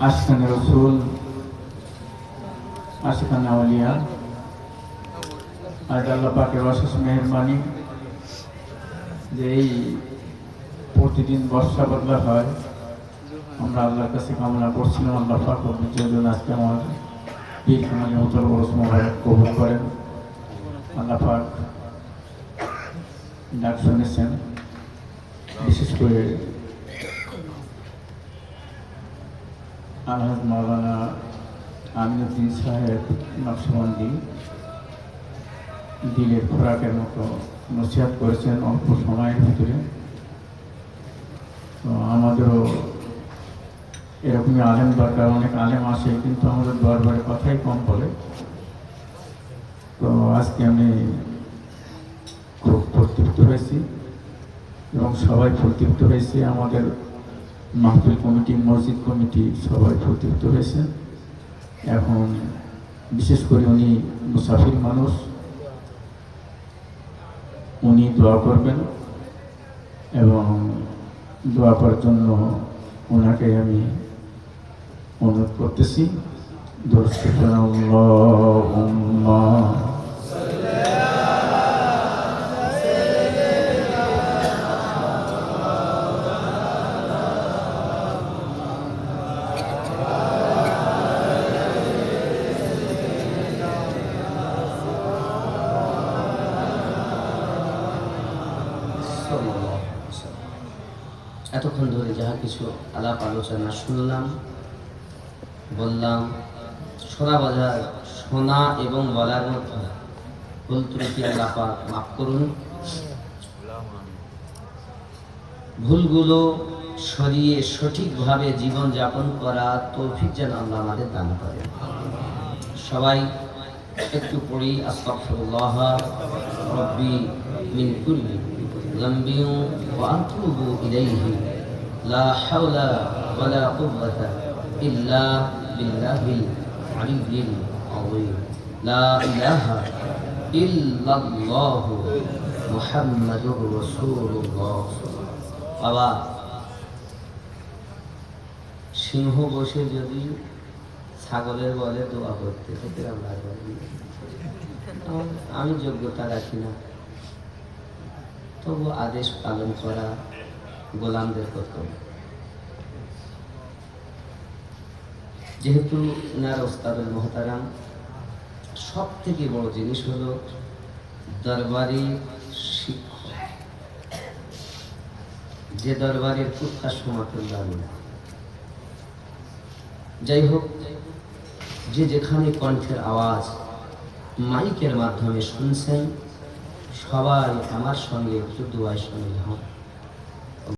আশিকানে রসুল, আশিকানে আউলিয়া, আজ আল্লাহ পাকের অশেষ মেহেরবানি যে এই প্রতিদিন বর্ষা বদলা হয়। আমরা আল্লাহর কাছে কামনা করছিলাম আল্লাহ পাক জন্য আজকে আমার পীরখানার মতন বড় মোবারক কবুল করেন। আল্লাহ পাক ডাক শুনেছেন, বিশেষ করে আলহাজ মাওলানা আমিনুদ্দিন সাহেব নকশবন্দি দিলের খোরাকের মতো নসিহত করেছেন অল্প সময়ের ভিতরে। তো আমাদেরও এরকমই আলেম দরকার। অনেক আলেম আসে কিন্তু আমাদের দরবারে কথাই কম বলে। তো আজকে আমি খুব প্রতৃপ্ত হয়েছি এবং সবাই প্রতৃপ্ত হয়েছে। আমাদের মাহফিল কমিটি, মসজিদ কমিটি সবাই প্রতৃপ্ত হয়েছে। এখন বিশেষ করে উনি মুসাফির মানুষ, উনি দোয়া করবেন এবং দোয়া করার জন্য ওনাকে আমি অনুরোধ করতেছি। এতক্ষণ ধরে যাহা কিছু আলাপ আলোচনা শুনলাম, বললাম, শোনা এবং বলার মধ্যে ভুল ত্রুটি আল্লাহ পাক মাফ করুন। ভুলগুলো সরিয়ে সঠিকভাবে জীবন যাপন করা তৌফিক যেন আল্লাহ আমাদের দান করেন। সবাই একটু পড়ি আস্তাগফিরুল্লাহ রাব্বি মিন কুল্লি যামবি ওয়া আতুবু ইলাইহি লা হাওলা ওয়ালা কুওয়াতা ইল্লা বিল্লাহিল আলিয়্যিল আযীম লা ইলাহা ইল্লাল্লাহু মুহাম্মাদুর রাসূলুল্লাহ। বাবা, সিংহ বসে যদি ছাগলের বলে দোয়া করতে, আমি যোগ্যতা রাখি না, তবু আদেশ পালন করা গোলামদের কর্তব্য। যেহেতু ওনার ওস্তাদুল মোহতারাম, সব থেকে বড় জিনিস হলো দরবারি শিক্ষক। যে দরবারের কুত্তা সমাতুল্লাহ। যাই হোক, যে যেখানে কণ্ঠের আওয়াজ মাইকের মাধ্যমে শুনছেন, সবাই আমার সঙ্গে একটু দোয়ায় শামিল হন।